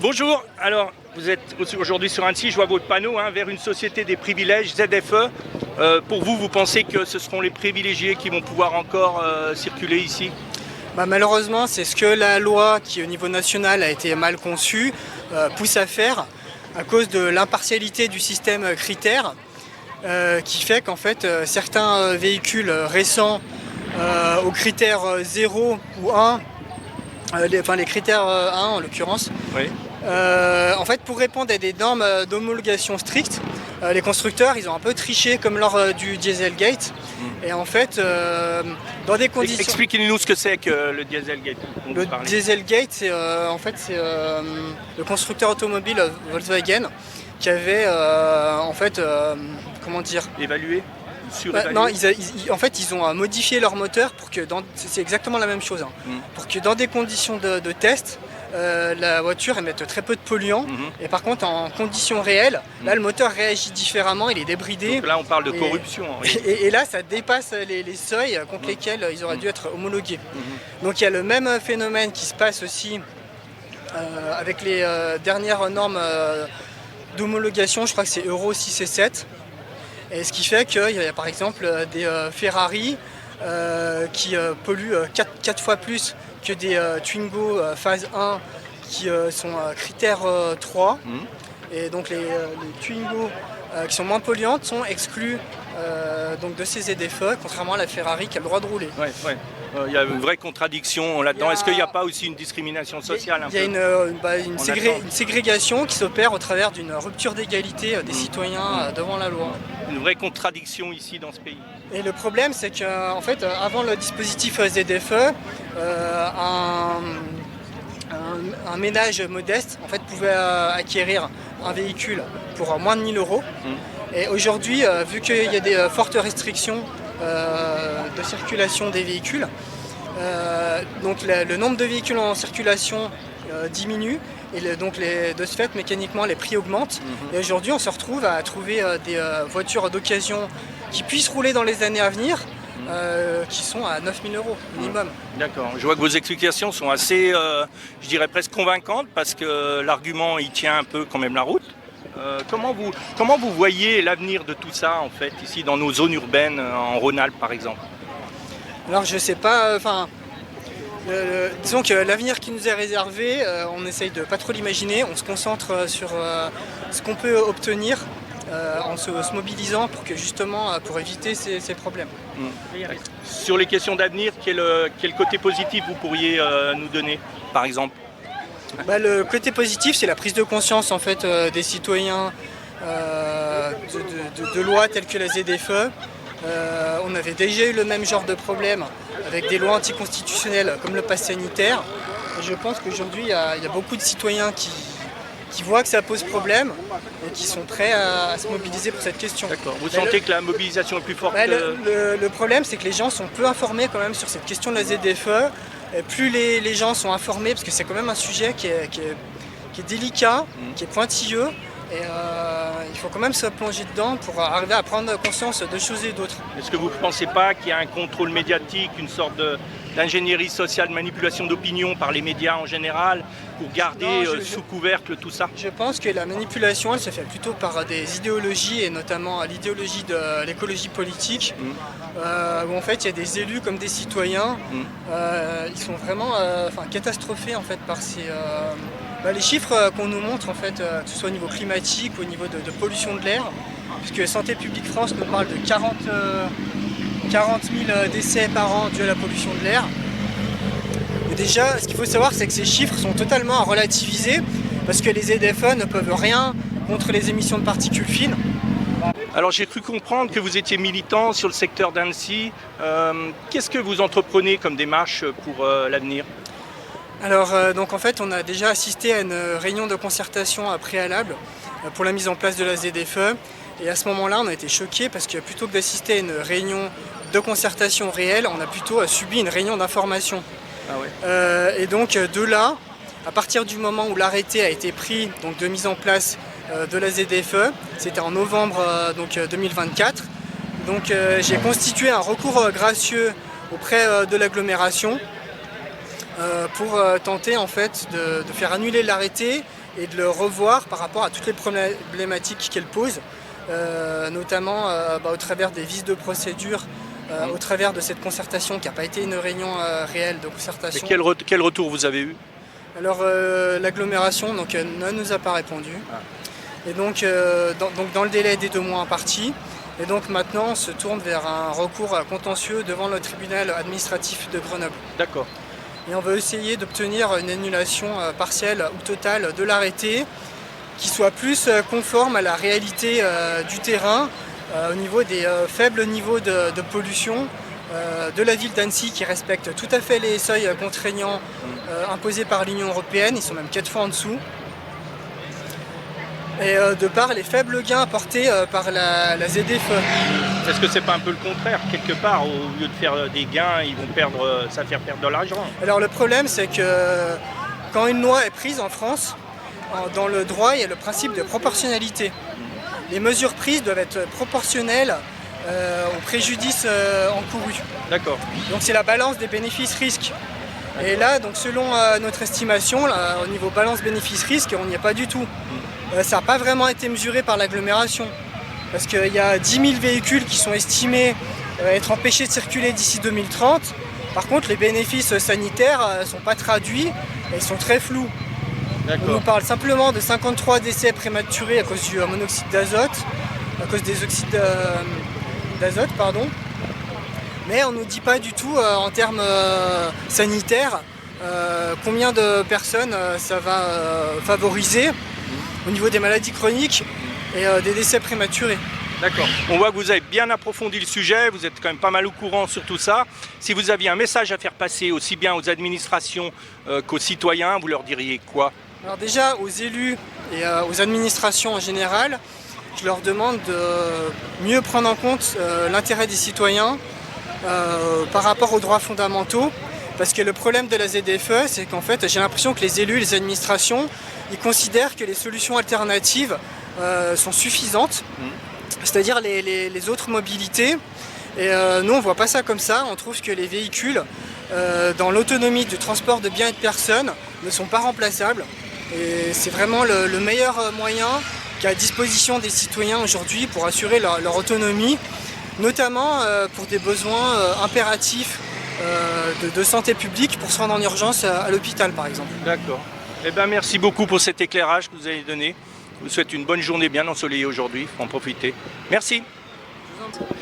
Bonjour, alors vous êtes aujourd'hui sur Annecy, je vois votre panneau, vers une société des privilèges, ZFE. Pour vous, vous pensez que ce seront les privilégiés qui vont pouvoir encore circuler ici? Malheureusement, c'est ce que la loi qui au niveau national a été mal conçue pousse à faire à cause de l'impartialité du système critère qui fait qu'en fait certains véhicules récents aux critères 0 ou 1, les critères 1 en l'occurrence, Oui. en fait pour répondre à des normes d'homologation strictes, les constructeurs ils ont un peu triché comme lors du Dieselgate. Et en fait, dans des conditions... Expliquez-nous ce que c'est que le Dieselgate. Le Dieselgate, c'est le constructeur automobile Volkswagen qui avait comment dire, Évalué? non, ils ont modifié leur moteur pour que c'est exactement la même chose, pour que dans des conditions de test, la voiture émette très peu de polluants, et par contre en conditions réelles, là le moteur réagit différemment, il est débridé. Donc là on parle de corruption. Et là ça dépasse les seuils contre lesquels ils auraient dû être homologués. Donc il y a le même phénomène qui se passe aussi avec les dernières normes d'homologation, je crois que c'est Euro 6 et 7. Et ce qui fait qu'il y a par exemple des Ferrari qui polluent 4 fois plus que des Twingo phase 1 qui sont critère 3. Et donc les Twingo qui sont moins polluantes sont exclus donc de ces ZFE, contrairement à la Ferrari qui a le droit de rouler. Il y a une vraie contradiction là-dedans. Est-ce qu'il n'y a pas aussi une discrimination sociale? Il y a une ségrégation qui s'opère au travers d'une rupture d'égalité des citoyens devant la loi. Une vraie contradiction ici dans ce pays. Et le problème, c'est qu'en fait, avant le dispositif ZFE, un ménage modeste en fait, pouvait acquérir un véhicule pour moins de 1 000 €. Et aujourd'hui, vu qu'il y a des fortes restrictions de circulation des véhicules, donc le nombre de véhicules en circulation diminue. Et de ce fait, mécaniquement, les prix augmentent. Et aujourd'hui, on se retrouve à trouver des voitures d'occasion qui puissent rouler dans les années à venir, qui sont à 9 000 € minimum. D'accord. Je vois que vos explications sont assez, je dirais presque convaincantes, parce que l'argument, il tient un peu quand même la route. Comment vous voyez l'avenir de tout ça, en fait, ici dans nos zones urbaines, en Rhône-Alpes, par exemple? Alors, je sais pas... disons que l'avenir qui nous est réservé, on essaye de pas trop l'imaginer, on se concentre sur ce qu'on peut obtenir en se mobilisant pour éviter ces problèmes. Sur les questions d'avenir, quel côté positif vous pourriez nous donner, par exemple? Le côté positif, c'est la prise de conscience en fait, des citoyens de lois telles que la ZFE. On avait déjà eu le même genre de problème avec des lois anticonstitutionnelles comme le pass sanitaire. Et je pense qu'aujourd'hui, il y a beaucoup de citoyens qui voient que ça pose problème et qui sont prêts à se mobiliser pour cette question. D'accord. Vous sentez que la mobilisation est plus forte? Le problème, c'est que les gens sont peu informés quand même sur cette question de la ZFE. Et plus les gens sont informés, parce que c'est quand même un sujet qui est délicat, qui est pointilleux, et il faut quand même se plonger dedans pour arriver à prendre conscience de choses et d'autres. Est-ce que vous ne pensez pas qu'il y a un contrôle médiatique, une sorte d'ingénierie sociale, de manipulation d'opinion par les médias en général, pour garder sous couvercle tout ça? Je pense que la manipulation, elle se fait plutôt par des idéologies, et notamment l'idéologie de l'écologie politique, où en fait il y a des élus comme des citoyens, ils sont vraiment catastrophés en fait, par les chiffres qu'on nous montre, en fait, que ce soit au niveau climatique ou au niveau de pollution de l'air, puisque Santé publique France nous parle de 40 000 décès par an dus à la pollution de l'air. Et déjà, ce qu'il faut savoir, c'est que ces chiffres sont totalement à relativiser, parce que les ZFE ne peuvent rien contre les émissions de particules fines. Alors j'ai cru comprendre que vous étiez militant sur le secteur d'Annecy. Qu'est-ce que vous entreprenez comme démarche pour l'avenir? Alors donc en fait on a déjà assisté à une réunion de concertation préalable pour la mise en place de la ZFE, et à ce moment-là on a été choqués parce que plutôt que d'assister à une réunion de concertation réelle, on a plutôt subi une réunion d'information. Ah ouais. Et donc de là, à partir du moment où l'arrêté a été pris donc, de mise en place de la ZFE, c'était en novembre 2024, donc j'ai constitué un recours gracieux auprès de l'agglomération pour tenter en fait de faire annuler l'arrêté et de le revoir par rapport à toutes les problématiques qu'elle pose, notamment au travers des vices de procédure, au travers de cette concertation qui n'a pas été une réunion réelle de concertation. Mais quel retour vous avez eu? Alors l'agglomération ne nous a pas répondu. Et donc, dans le délai des 2 mois impartis, et donc maintenant on se tourne vers un recours contentieux devant le tribunal administratif de Grenoble. D'accord. Et on veut essayer d'obtenir une annulation partielle ou totale de l'arrêté qui soit plus conforme à la réalité du terrain au niveau des faibles niveaux de pollution de la ville d'Annecy qui respecte tout à fait les seuils contraignants imposés par l'Union européenne, ils sont même 4 fois en dessous. Et de par les faibles gains apportés par la ZFE. Est-ce que c'est pas un peu le contraire? Quelque part, au lieu de faire des gains, ils vont perdre, ça faire perdre de l'argent. Alors le problème, c'est que quand une loi est prise en France, dans le droit, il y a le principe de proportionnalité. Les mesures prises doivent être proportionnelles au préjudice encouru. D'accord. Donc c'est la balance des bénéfices-risques. Et là, donc, selon notre estimation, là, au niveau balance bénéfice-risque, on n'y est pas du tout. Ça n'a pas vraiment été mesuré par l'agglomération. Parce qu'il y a 10 000 véhicules qui sont estimés être empêchés de circuler d'ici 2030. Par contre, les bénéfices sanitaires ne sont pas traduits et ils sont très flous. On nous parle simplement de 53 décès prématurés à cause du monoxyde d'azote, à cause des oxydes d'azote, pardon. Mais on ne nous dit pas du tout en termes sanitaires combien de personnes ça va favoriser au niveau des maladies chroniques et des décès prématurés. D'accord. On voit que vous avez bien approfondi le sujet, vous êtes quand même pas mal au courant sur tout ça. Si vous aviez un message à faire passer aussi bien aux administrations qu'aux citoyens, vous leur diriez quoi? Alors déjà, aux élus et aux administrations en général, je leur demande de mieux prendre en compte l'intérêt des citoyens par rapport aux droits fondamentaux. Parce que le problème de la ZFE, c'est qu'en fait, j'ai l'impression que les élus, les administrations, ils considèrent que les solutions alternatives sont suffisantes, c'est-à-dire les autres mobilités. Et nous, on ne voit pas ça comme ça. On trouve que les véhicules, dans l'autonomie du transport de biens et de personnes, ne sont pas remplaçables. Et c'est vraiment le meilleur moyen qui est à disposition des citoyens aujourd'hui pour assurer leur autonomie, notamment pour des besoins impératifs de santé publique pour se rendre en urgence à l'hôpital par exemple. D'accord. Eh bien, merci beaucoup pour cet éclairage que vous avez donné. Je vous souhaite une bonne journée bien ensoleillée aujourd'hui, il faut en profiter. Merci. Je vous en prie.